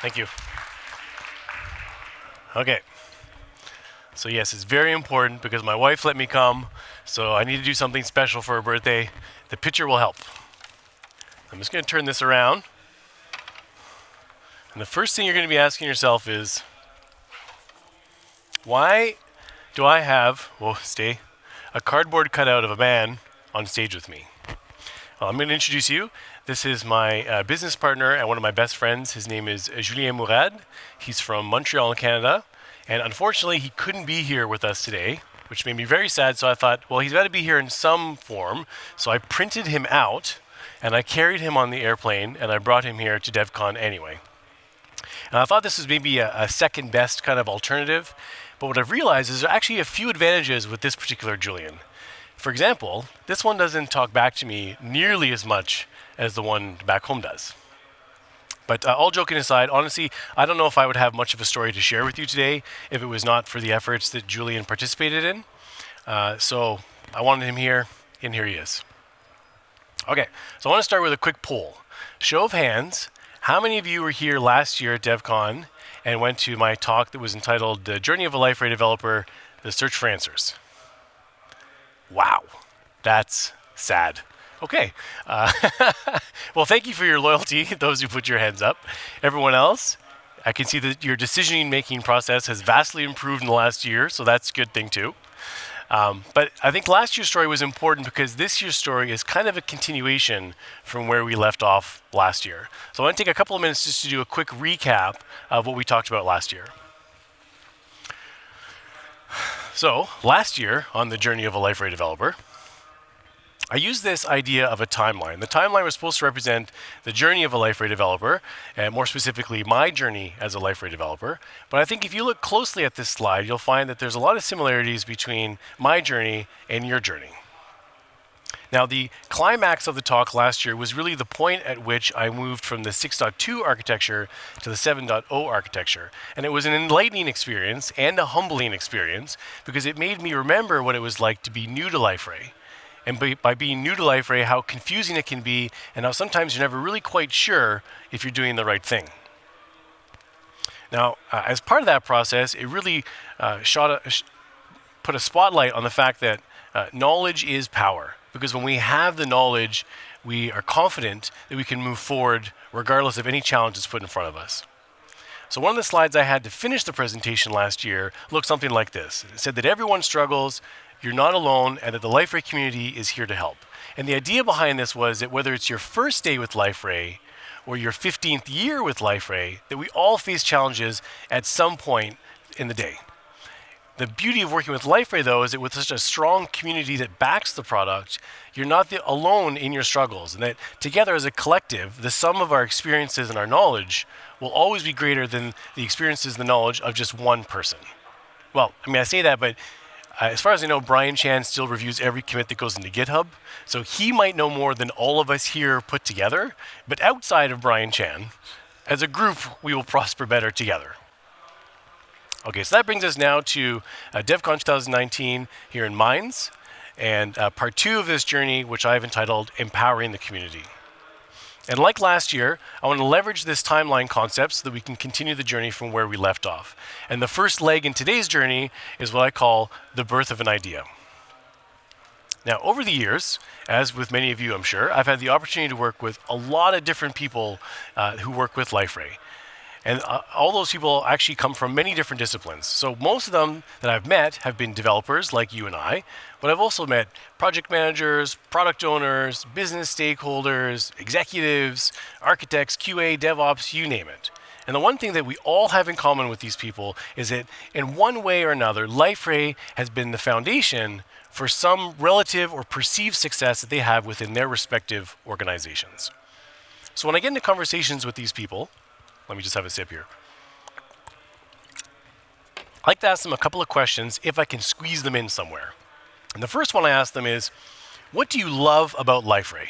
Thank you. Okay. So yes, it's very important because my wife let me come, so I need to do something special for her birthday. The picture will help. I'm just going to turn this around. And the first thing you're going to be asking yourself is, why do I have, a cardboard cutout of a man on stage with me? Well, I'm going to introduce you. This is my business partner and one of my best friends. His name is Julien Mourad. He's from Montreal, Canada. And unfortunately, he couldn't be here with us today, which made me very sad. So I thought, well, he's got to be here in some form. So I printed him out, and I carried him on the airplane, and I brought him here to DevCon anyway. And I thought this was maybe a second best kind of alternative. But what I've realized is there are actually a few advantages with this particular Julien. For example, this one doesn't talk back to me nearly as much as the one back home does. But all joking aside, honestly, I don't know if I would have much of a story to share with you today if it was not for the efforts that Julien participated in. So I wanted him here, and here he is. Okay, so I want to start with a quick poll. Show of hands, how many of you were here last year at DevCon and went to my talk that was entitled The Journey of a Liferay Developer, The Search for Answers? Wow, that's sad. Okay. Well, thank you for your loyalty, those who put your hands up. Everyone else, I can see that your decision-making process has vastly improved in the last year, so that's a good thing too. But I think last year's story was important because this year's story is kind of a continuation from where we left off last year. So I want to take a couple of minutes just to do a quick recap of what we talked about last year. So last year on the Journey of a Liferay Developer, I used this idea of a timeline. The timeline was supposed to represent the journey of a Liferay developer, and more specifically, my journey as a Liferay developer. But I think if you look closely at this slide, you'll find that there's a lot of similarities between my journey and your journey. Now, the climax of the talk last year was really the point at which I moved from the 6.2 architecture to the 7.0 architecture. And it was an enlightening experience and a humbling experience because it made me remember what it was like to be new to Liferay. And by being new to Liferay, how confusing it can be, and how sometimes you're never really quite sure if you're doing the right thing. Now, as part of that process, it really put a spotlight on the fact that knowledge is power. Because when we have the knowledge, we are confident that we can move forward regardless of any challenges put in front of us. So one of the slides I had to finish the presentation last year looked something like this. It said that everyone struggles, you're not alone, and that the Liferay community is here to help. And the idea behind this was that whether it's your first day with Liferay or your 15th year with Liferay, that we all face challenges at some point in the day. The beauty of working with Liferay, though, is that with such a strong community that backs the product, you're not alone in your struggles, and that together as a collective, the sum of our experiences and our knowledge will always be greater than the experiences and the knowledge of just one person. Well, I mean, I say that, but as far as I know, Brian Chan still reviews every commit that goes into GitHub, so he might know more than all of us here put together, but outside of Brian Chan, as a group, we will prosper better together. Okay, so that brings us now to DevCon 2019 here in Mainz, and part 2 of this journey, which I've entitled Empowering the Community. And like last year, I want to leverage this timeline concept so that we can continue the journey from where we left off. And the first leg in today's journey is what I call the birth of an idea. Now, over the years, as with many of you, I'm sure, I've had the opportunity to work with a lot of different people who work with Liferay. And all those people actually come from many different disciplines. So most of them that I've met have been developers like you and I, but I've also met project managers, product owners, business stakeholders, executives, architects, QA, DevOps, you name it. And the one thing that we all have in common with these people is that in one way or another, Liferay has been the foundation for some relative or perceived success that they have within their respective organizations. So when I get into conversations with these people, let me just have a sip here. I like to ask them a couple of questions if I can squeeze them in somewhere. And the first one I ask them is, what do you love about Liferay?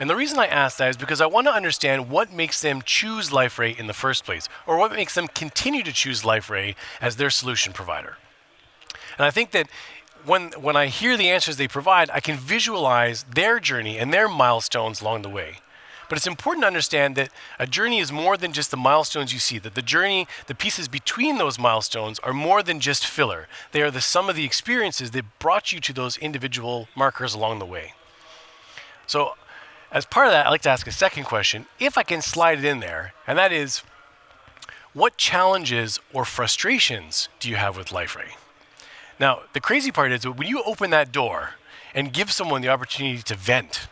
And the reason I ask that is because I want to understand what makes them choose Liferay in the first place, or what makes them continue to choose Liferay as their solution provider. And I think that when I hear the answers they provide, I can visualize their journey and their milestones along the way. But it's important to understand that a journey is more than just the milestones you see, that the journey, the pieces between those milestones are more than just filler. They are the sum of the experiences that brought you to those individual markers along the way. So as part of that, I'd like to ask a second question, if I can slide it in there, and that is, what challenges or frustrations do you have with Liferay? Now, the crazy part is that when you open that door and give someone the opportunity to vent,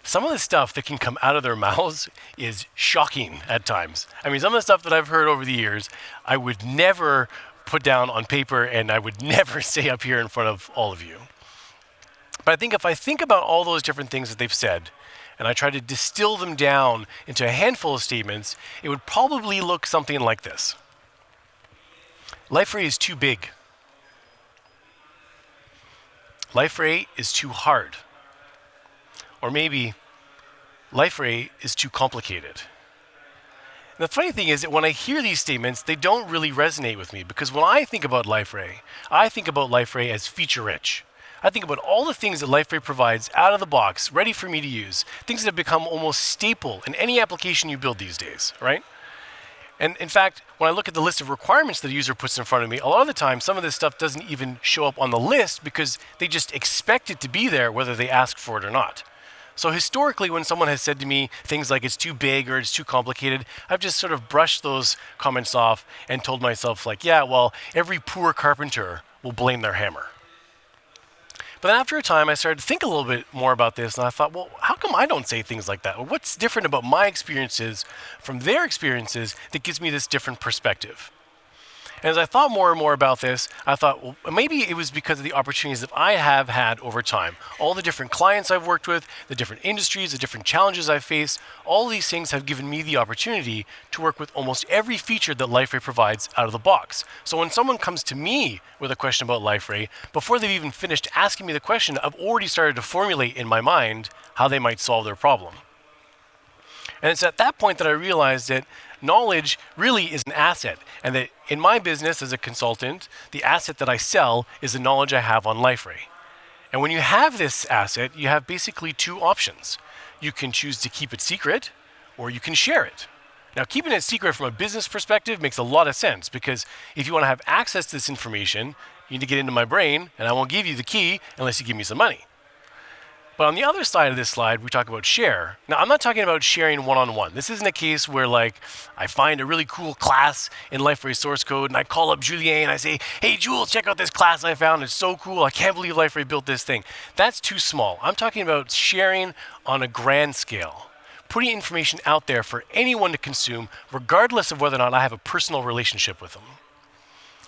some of the stuff that can come out of their mouths is shocking at times. I mean, some of the stuff that I've heard over the years, I would never put down on paper and I would never say up here in front of all of you. But I think if I think about all those different things that they've said, and I try to distill them down into a handful of statements, it would probably look something like this. Liferay is too big. Liferay is too hard. Or maybe Liferay is too complicated. And the funny thing is that when I hear these statements, they don't really resonate with me, because when I think about Liferay, I think about Liferay as feature-rich. I think about all the things that Liferay provides out of the box, ready for me to use, things that have become almost staple in any application you build these days, right? And in fact, when I look at the list of requirements that a user puts in front of me, a lot of the time, some of this stuff doesn't even show up on the list because they just expect it to be there whether they ask for it or not. So historically, when someone has said to me things like it's too big or it's too complicated, I've just sort of brushed those comments off and told myself like, yeah, well, every poor carpenter will blame their hammer. But then after a time, I started to think a little bit more about this, and I thought, well, how come I don't say things like that? Well, what's different about my experiences from their experiences that gives me this different perspective? And as I thought more and more about this, I thought, well, maybe it was because of the opportunities that I have had over time. All the different clients I've worked with, the different industries, the different challenges I've faced, all these things have given me the opportunity to work with almost every feature that Liferay provides out of the box. So when someone comes to me with a question about Liferay, before they've even finished asking me the question, I've already started to formulate in my mind how they might solve their problem. And it's at that point that I realized that knowledge really is an asset, and that in my business as a consultant, the asset that I sell is the knowledge I have on Liferay. And when you have this asset, you have basically two options. You can choose to keep it secret, or you can share it. Now, keeping it secret from a business perspective makes a lot of sense, because if you want to have access to this information, you need to get into my brain, and I won't give you the key unless you give me some money. But on the other side of this slide, we talk about share. Now, I'm not talking about sharing one-on-one. This isn't a case where, like, I find a really cool class in Liferay source code, and I call up Julien and I say, hey, Jules, check out this class I found. It's so cool. I can't believe Liferay built this thing. That's too small. I'm talking about sharing on a grand scale, putting information out there for anyone to consume, regardless of whether or not I have a personal relationship with them.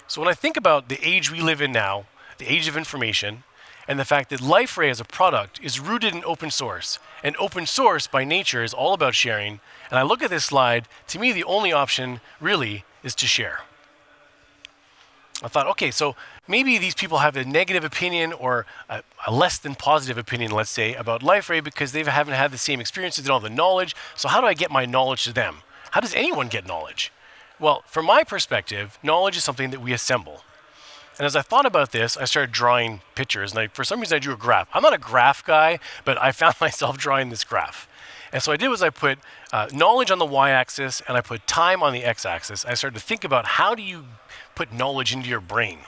So when I think about the age we live in now, the age of information, and the fact that Liferay as a product is rooted in open source. And open source by nature is all about sharing. And I look at this slide, to me the only option really is to share. I thought, okay, so maybe these people have a negative opinion or a less than positive opinion, let's say, about Liferay because they haven't had the same experiences, they don't have the knowledge. So how do I get my knowledge to them? How does anyone get knowledge? Well, from my perspective, knowledge is something that we assemble. And as I thought about this, I started drawing pictures, and for some reason I drew a graph. I'm not a graph guy, but I found myself drawing this graph. And so what I did was I put knowledge on the y-axis, and I put time on the x-axis. I started to think about how do you put knowledge into your brain.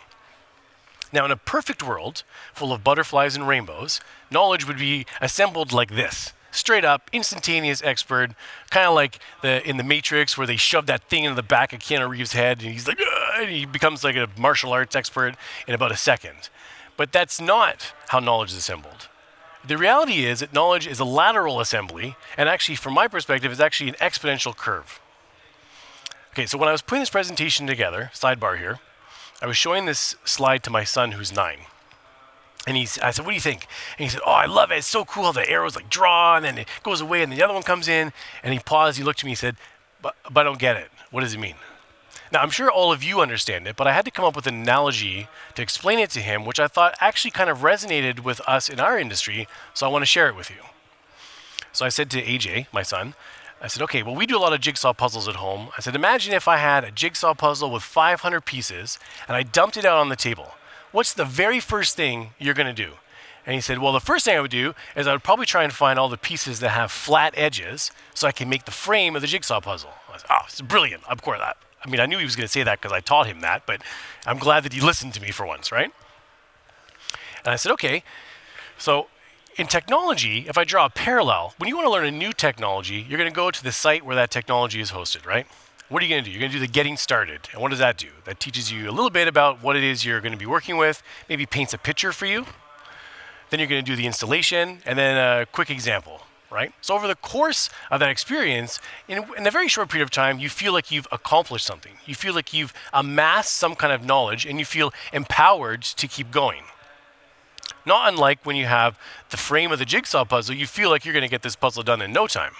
Now, in a perfect world, full of butterflies and rainbows, knowledge would be assembled like this. Straight up, instantaneous expert, kind of like in the Matrix where they shove that thing into the back of Keanu Reeves' head and he's like, and he becomes like a martial arts expert in about a second. But that's not how knowledge is assembled. The reality is that knowledge is a lateral assembly, and actually, from my perspective, is actually an exponential curve. Okay, so when I was putting this presentation together, sidebar here, I was showing this slide to my son who's 9. And I said, what do you think? And he said, oh, I love it. It's so cool how the arrows like draw and then it goes away and the other one comes in. And he paused, he looked at me and said, but I don't get it. What does it mean? Now, I'm sure all of you understand it, but I had to come up with an analogy to explain it to him, which I thought actually kind of resonated with us in our industry, so I want to share it with you. So I said to AJ, my son, I said, okay, well, we do a lot of jigsaw puzzles at home. I said, imagine if I had a jigsaw puzzle with 500 pieces and I dumped it out on the table. What's the very first thing you're going to do? And he said, well, the first thing I would do is I would probably try and find all the pieces that have flat edges so I can make the frame of the jigsaw puzzle. I said, oh, it's brilliant. Of course, I mean, I knew he was going to say that because I taught him that, but I'm glad that he listened to me for once, right? And I said, okay, so in technology, if I draw a parallel, when you want to learn a new technology, you're going to go to the site where that technology is hosted, right? What are you going to do? You're going to do the getting started. And what does that do? That teaches you a little bit about what it is you're going to be working with, maybe paints a picture for you. Then you're going to do the installation, and then a quick example, right? So over the course of that experience, in a very short period of time, you feel like you've accomplished something. You feel like you've amassed some kind of knowledge, and you feel empowered to keep going. Not unlike when you have the frame of the jigsaw puzzle, you feel like you're going to get this puzzle done in no time.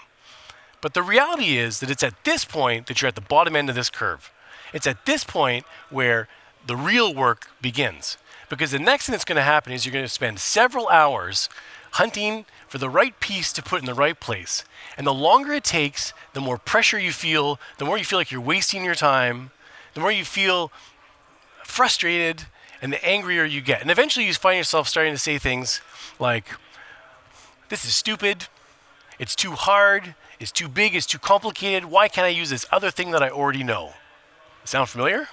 But the reality is that it's at this point that you're at the bottom end of this curve. It's at this point where the real work begins. Because the next thing that's going to happen is you're going to spend several hours hunting for the right piece to put in the right place. And the longer it takes, the more pressure you feel, the more you feel like you're wasting your time, the more you feel frustrated, and the angrier you get. And eventually you find yourself starting to say things like, this is stupid, it's too hard, it's too big, it's too complicated, why can't I use this other thing that I already know? Sound familiar?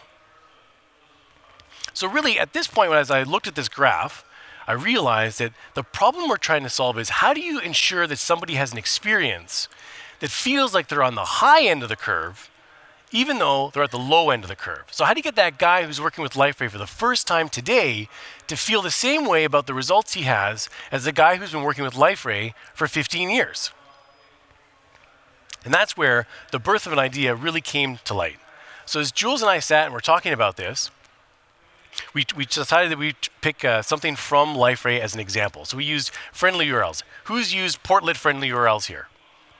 So really, at this point, as I looked at this graph, I realized that the problem we're trying to solve is how do you ensure that somebody has an experience that feels like they're on the high end of the curve, even though they're at the low end of the curve. So how do you get that guy who's working with Liferay for the first time today to feel the same way about the results he has as the guy who's been working with Liferay for 15 years? And that's where the birth of an idea really came to light. So as Jules and I sat and we're talking about this, we decided that we'd pick something from Liferay as an example. So we used friendly URLs. Who's used portlet friendly URLs here?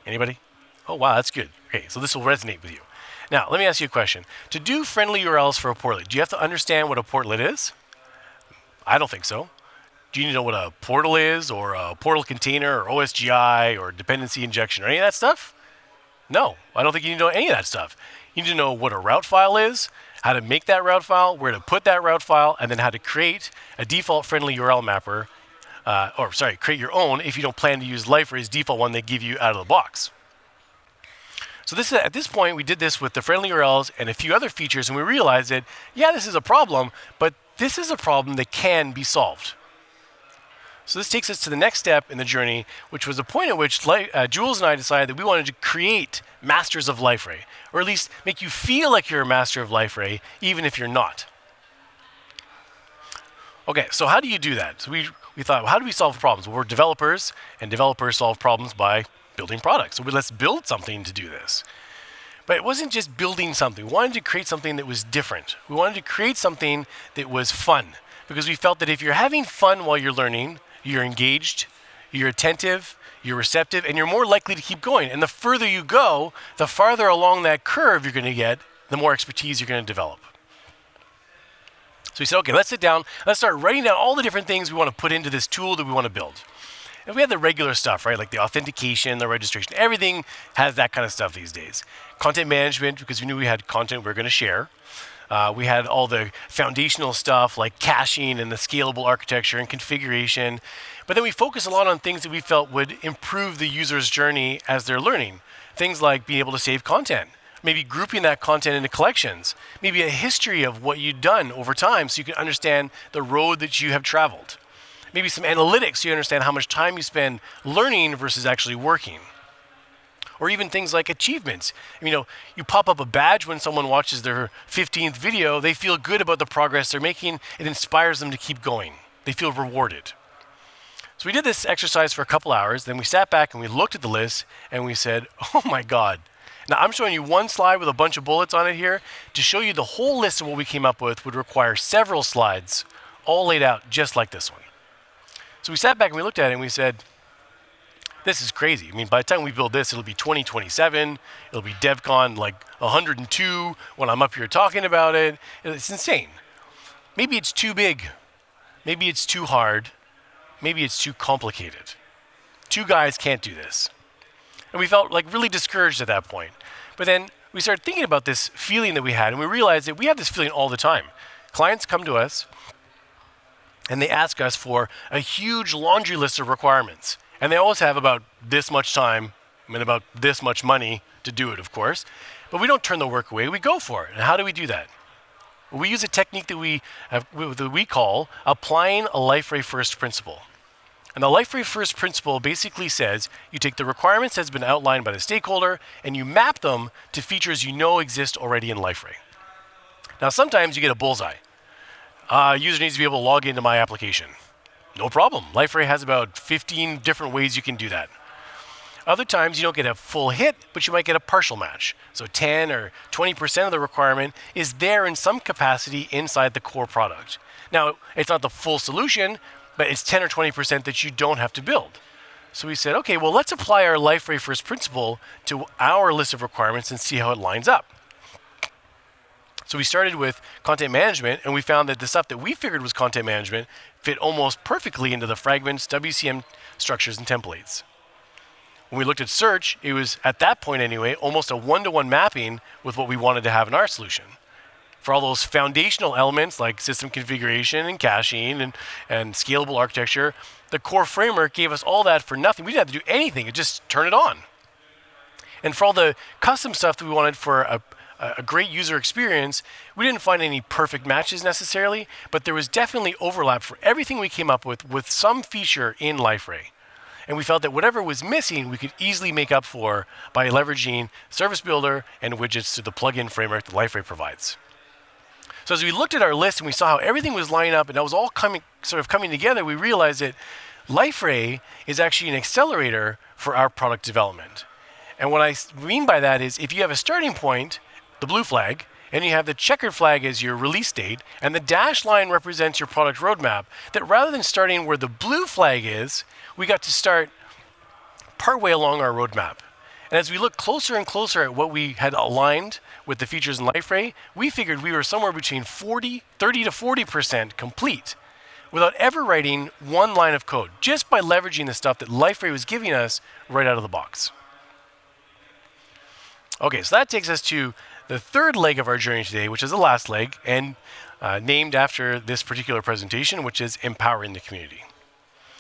Anybody? Oh, wow, that's good. Okay, so this will resonate with you. Now, let me ask you a question. To do friendly URLs for a portlet, do you have to understand what a portlet is? I don't think so. Do you need to know what a portal is, or a portal container, or OSGI, or dependency injection, or any of that stuff? No, I don't think you need to know any of that stuff. You need to know what a route file is, how to make that route file, where to put that route file, and then how to create a default friendly URL mapper, create your own if you don't plan to use Liferay's default one they give you out of the box. So at this point, we did this with the friendly URLs and a few other features, and we realized that, yeah, this is a problem, but this is a problem that can be solved. So this takes us to the next step in the journey, which was the point at which Jules and I decided that we wanted to create masters of Liferay, or at least make you feel like you're a master of Liferay, even if you're not. Okay, so how do you do that? So we thought, well, how do we solve problems? Well, we're developers, and developers solve problems by building products. So let's build something to do this. But it wasn't just building something. We wanted to create something that was different. We wanted to create something that was fun, because we felt that if you're having fun while you're learning, you're engaged, you're attentive, you're receptive, and you're more likely to keep going. And the further you go, the farther along that curve you're going to get, the more expertise you're going to develop. So we said, okay, let's sit down, let's start writing down all the different things we want to put into this tool that we want to build. And we had the regular stuff, right? Like the authentication, the registration, everything has that kind of stuff these days. Content management, because we knew we had content we were going to share. We had all the foundational stuff like caching and the scalable architecture and configuration. But then we focused a lot on things that we felt would improve the user's journey as they're learning. Things like being able to save content, maybe grouping that content into collections, maybe a history of what you've done over time so you can understand the road that you have traveled. Maybe some analytics so you understand how much time you spend learning versus actually working. Or even things like achievements. You pop up a badge when someone watches their 15th video, they feel good about the progress they're making, it inspires them to keep going. They feel rewarded. So we did this exercise for a couple hours, then we sat back and we looked at the list and we said, oh my God. Now I'm showing you one slide with a bunch of bullets on it here. To show you the whole list of what we came up with would require several slides, all laid out just like this one. So we sat back and we looked at it and we said, this is crazy. By the time we build this, it'll be 2027. It'll be DevCon like 102 when I'm up here talking about it. It's insane. Maybe it's too big. Maybe it's too hard. Maybe it's too complicated. Two guys can't do this. And we felt like really discouraged at that point. But then we started thinking about this feeling that we had, and we realized that we have this feeling all the time. Clients come to us and they ask us for a huge laundry list of requirements. And they always have about this much time and about this much money to do it, of course. But we don't turn the work away, we go for it. And how do we do that? Well, we use a technique that we call applying a Liferay first principle. And the Liferay first principle basically says you take the requirements that's been outlined by the stakeholder and you map them to features you know exist already in Liferay. Now, sometimes you get a bullseye. User needs to be able to log into my application. No problem. Liferay has about 15 different ways you can do that. Other times you don't get a full hit, but you might get a partial match. So 10 or 20% of the requirement is there in some capacity inside the core product. Now, it's not the full solution, but it's 10 or 20% that you don't have to build. So we said, okay, well, let's apply our Liferay first principle to our list of requirements and see how it lines up. So we started with content management, and we found that the stuff that we figured was content management fit almost perfectly into the fragments, WCM structures, and templates. When we looked at search, it was, at that point anyway, almost a one-to-one mapping with what we wanted to have in our solution. For all those foundational elements like system configuration and caching and scalable architecture, the core framework gave us all that for nothing. We didn't have to do anything, it just turn it on. And for all the custom stuff that we wanted for a great user experience, we didn't find any perfect matches necessarily, but there was definitely overlap for everything we came up with some feature in Liferay. And we felt that whatever was missing, we could easily make up for by leveraging Service Builder and widgets through the plugin framework that Liferay provides. So as we looked at our list and we saw how everything was lining up and that was all coming together, we realized that Liferay is actually an accelerator for our product development. And what I mean by that is if you have a starting point, the blue flag, and you have the checkered flag as your release date, and the dashed line represents your product roadmap, that rather than starting where the blue flag is, we got to start partway along our roadmap. And as we look closer and closer at what we had aligned with the features in Liferay, we figured we were somewhere between 30 to 40% complete without ever writing one line of code, just by leveraging the stuff that Liferay was giving us right out of the box. Okay, so that takes us to the third leg of our journey today, which is the last leg, and named after this particular presentation, which is empowering the community.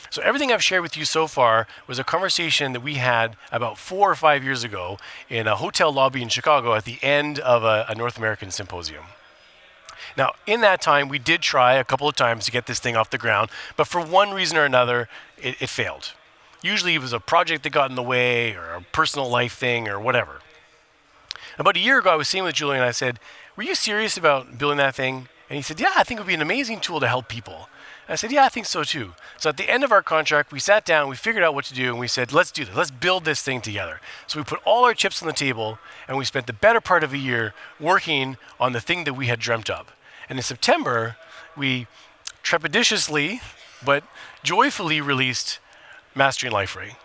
So everything I've shared with you so far was a conversation that we had about 4 or 5 years ago in a hotel lobby in Chicago at the end of a North American symposium. Now, in that time, we did try a couple of times to get this thing off the ground, but for one reason or another, it failed. Usually it was a project that got in the way or a personal life thing or whatever. About a year ago, I was sitting with Julian and I said, were you serious about building that thing? And he said, yeah, I think it would be an amazing tool to help people. And I said, yeah, I think so too. So at the end of our contract, we sat down, we figured out what to do, and we said, let's do this. Let's build this thing together. So we put all our chips on the table, and we spent the better part of a year working on the thing that we had dreamt up. And in September, we trepidatiously, but joyfully released Mastering Liferay.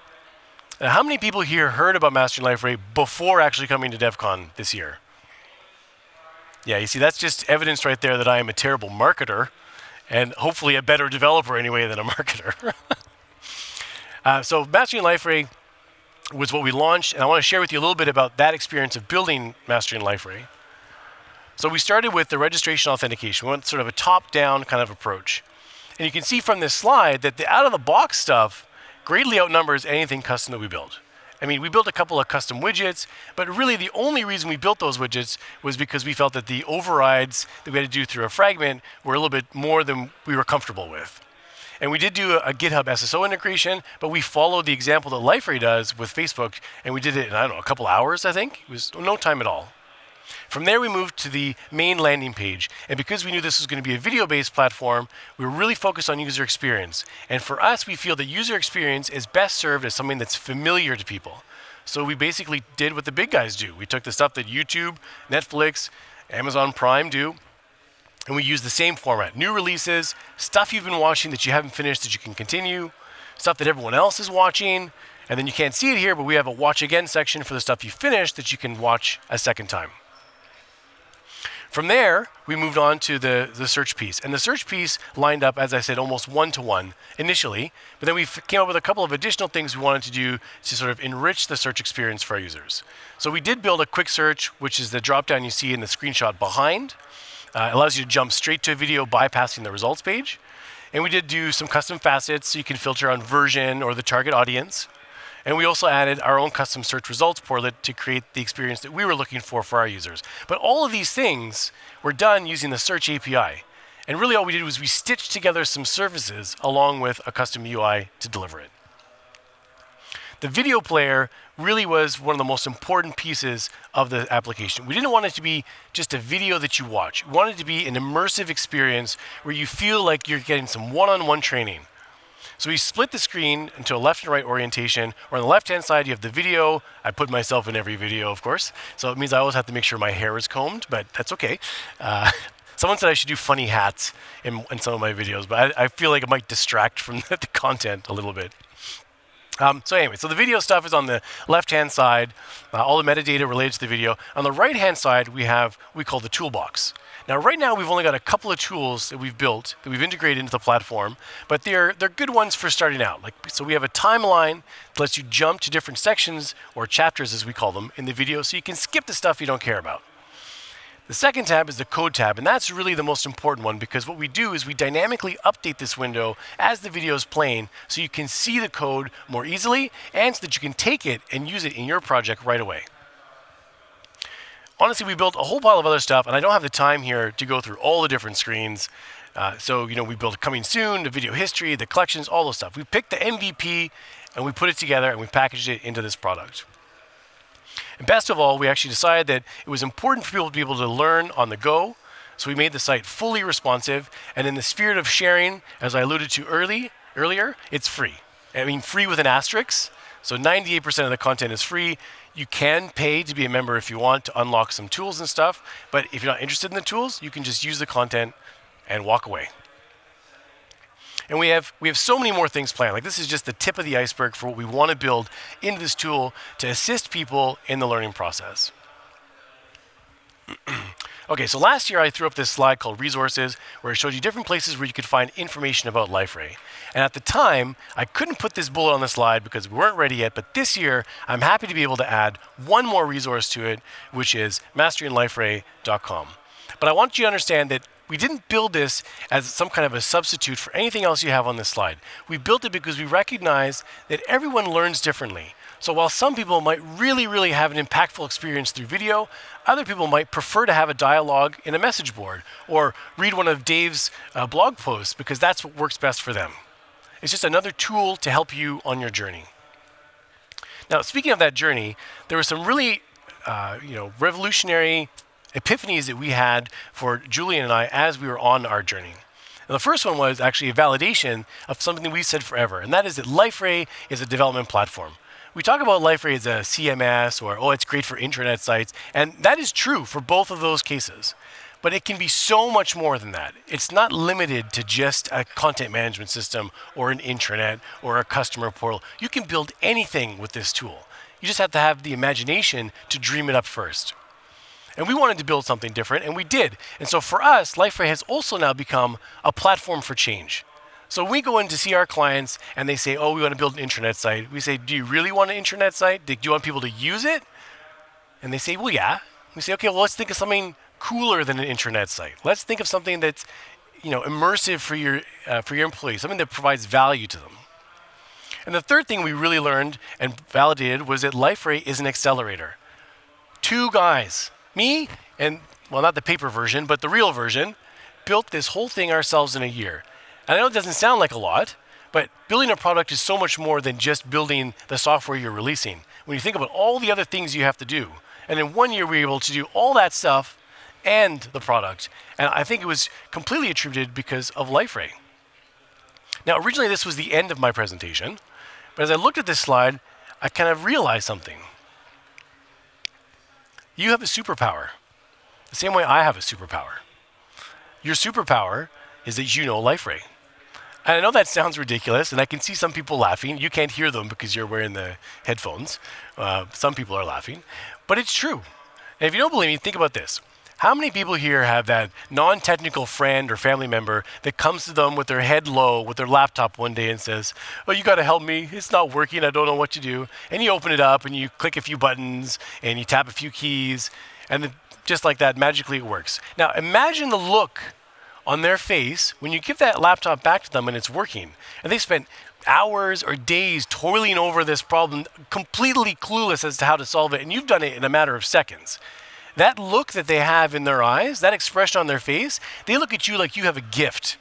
Now, how many people here heard about Mastering Liferay before actually coming to DEF CON this year? Yeah, you see, that's just evidence right there that I am a terrible marketer, and hopefully a better developer anyway than a marketer. So Mastering Liferay was what we launched, and I want to share with you a little bit about that experience of building Mastering Liferay. So we started with the registration authentication. We went sort of a top-down kind of approach. And you can see from this slide that the out-of-the-box stuff greatly outnumbers anything custom that we built. I mean, we built a couple of custom widgets, but really the only reason we built those widgets was because we felt that the overrides that we had to do through a fragment were a little bit more than we were comfortable with. And we did do a GitHub SSO integration, but we followed the example that Liferay does with Facebook, and we did it in, I don't know, a couple hours, I think. It was no time at all. From there, we moved to the main landing page. And because we knew this was going to be a video-based platform, we were really focused on user experience. And for us, we feel that user experience is best served as something that's familiar to people. So we basically did what the big guys do. We took the stuff that YouTube, Netflix, Amazon Prime do, and we used the same format. New releases, stuff you've been watching that you haven't finished that you can continue, stuff that everyone else is watching, and then you can't see it here, but we have a watch again section for the stuff you finished that you can watch a second time. From there, we moved on to the search piece. And the search piece lined up, as I said, almost one-to-one initially. But then we came up with a couple of additional things we wanted to do to sort of enrich the search experience for our users. So we did build a quick search, which is the drop-down you see in the screenshot behind. It allows you to jump straight to a video bypassing the results page. And we did do some custom facets so you can filter on version or the target audience. And we also added our own custom search results portlet to create the experience that we were looking for our users. But all of these things were done using the Search API. And really all we did was we stitched together some services along with a custom UI to deliver it. The video player really was one of the most important pieces of the application. We didn't want it to be just a video that you watch. We wanted it to be an immersive experience where you feel like you're getting some one-on-one training. So we split the screen into a left and right orientation, where on the left-hand side you have the video. I put myself in every video, of course, so it means I always have to make sure my hair is combed, but that's okay. Someone said I should do funny hats in some of my videos, but I feel like it might distract from the content a little bit. So anyway, so the video stuff is on the left-hand side, all the metadata related to the video. On the right-hand side, we have what we call the toolbox. Now, right now, we've only got a couple of tools that we've built, that we've integrated into the platform, but they're good ones for starting out. So we have a timeline that lets you jump to different sections, or chapters as we call them, in the video, so you can skip the stuff you don't care about. The second tab is the code tab, and that's really the most important one, because what we do is we dynamically update this window as the video is playing so you can see the code more easily and so that you can take it and use it in your project right away. Honestly, we built a whole pile of other stuff, and I don't have the time here to go through all the different screens. We built coming soon, the video history, the collections, all those stuff. We picked the MVP, and we put it together, and we packaged it into this product. And best of all, we actually decided that it was important for people to be able to learn on the go, so we made the site fully responsive, and in the spirit of sharing, as I alluded to earlier, it's free. I mean, free with an asterisk, so 98% of the content is free. You can pay to be a member if you want to unlock some tools and stuff, but if you're not interested in the tools, you can just use the content and walk away. And we have so many more things planned. Like, this is just the tip of the iceberg for what we want to build into this tool to assist people in the learning process. Okay, so last year I threw up this slide called Resources, where it showed you different places where you could find information about Liferay. And at the time, I couldn't put this bullet on the slide because we weren't ready yet, but this year, I'm happy to be able to add one more resource to it, which is masteryinliferay.com. But I want you to understand that we didn't build this as some kind of a substitute for anything else you have on this slide. We built it because we recognize that everyone learns differently. So while some people might really have an impactful experience through video, other people might prefer to have a dialogue in a message board or read one of Dave's blog posts because that's what works best for them. It's just another tool to help you on your journey. Now, speaking of that journey, there were some really revolutionary epiphanies that we had for Julian and I as we were on our journey. And the first one was actually a validation of something that we've said forever, and that is that Liferay is a development platform. We talk about Liferay as a CMS or, it's great for intranet sites, and that is true for both of those cases. But it can be so much more than that. It's not limited to just a content management system or an intranet or a customer portal. You can build anything with this tool. You just have to have the imagination to dream it up first. And we wanted to build something different, and we did. And so for us, Liferay has also now become a platform for change. So we go in to see our clients, and they say, we want to build an intranet site. We say, do you really want an intranet site? Do you want people to use it? And they say, well, yeah. We say, okay, well, let's think of something cooler than an intranet site. Let's think of something that's, immersive for your employees, something that provides value to them. And the third thing we really learned and validated was that Liferay is an accelerator. Two guys, me and, not the paper version, but the real version, built this whole thing ourselves in a year. And I know it doesn't sound like a lot, but building a product is so much more than just building the software you're releasing. When you think about all the other things you have to do, and in 1 year we were able to do all that stuff and the product. And I think it was completely attributed because of Liferay. Now, originally this was the end of my presentation, but as I looked at this slide, I kind of realized something. You have a superpower, the same way I have a superpower. Your superpower is that you know Liferay. And I know that sounds ridiculous, and I can see some people laughing. You can't hear them because you're wearing the headphones. Some people are laughing, but it's true. And if you don't believe me, think about this. How many people here have that non-technical friend or family member that comes to them with their head low with their laptop one day and says, you got to help me. It's not working. I don't know what to do. And you open it up and you click a few buttons and you tap a few keys, and then just like that, magically it works. Now, imagine the look on their face when you give that laptop back to them and it's working, and they spent hours or days toiling over this problem, completely clueless as to how to solve it, and you've done it in a matter of seconds. That look that they have in their eyes, that expression on their face, they look at you like you have a gift.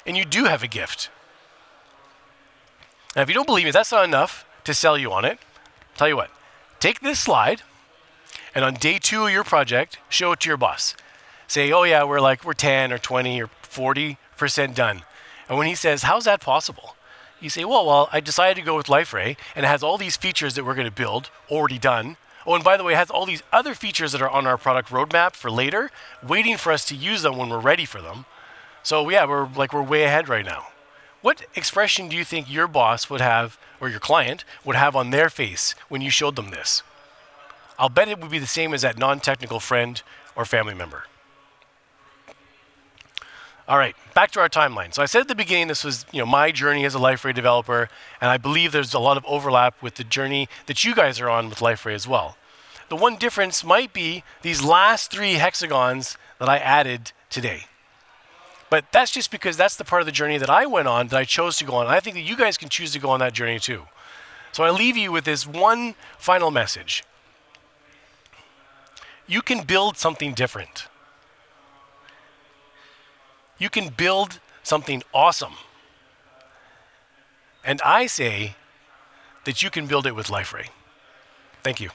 And you do have a gift. Now, if you don't believe me, that's not enough to sell you on it. Tell you what, take this slide, and on day 2 of your project, show it to your boss. Say, oh yeah, we're 10 or 20 or 40% done. And when he says, how's that possible? You say, well, I decided to go with Liferay, and it has all these features that we're going to build, already done. Oh, and by the way, it has all these other features that are on our product roadmap for later, waiting for us to use them when we're ready for them. So yeah, we're way ahead right now. What expression do you think your boss would have, or your client would have on their face when you showed them this? I'll bet it would be the same as that non-technical friend or family member. All right, back to our timeline. So I said at the beginning this was my journey as a Liferay developer, and I believe there's a lot of overlap with the journey that you guys are on with Liferay as well. The one difference might be these last 3 hexagons that I added today. But that's just because that's the part of the journey that I went on, that I chose to go on. And I think that you guys can choose to go on that journey too. So I leave you with this one final message. You can build something different. You can build something awesome. And I say that you can build it with Liferay. Thank you.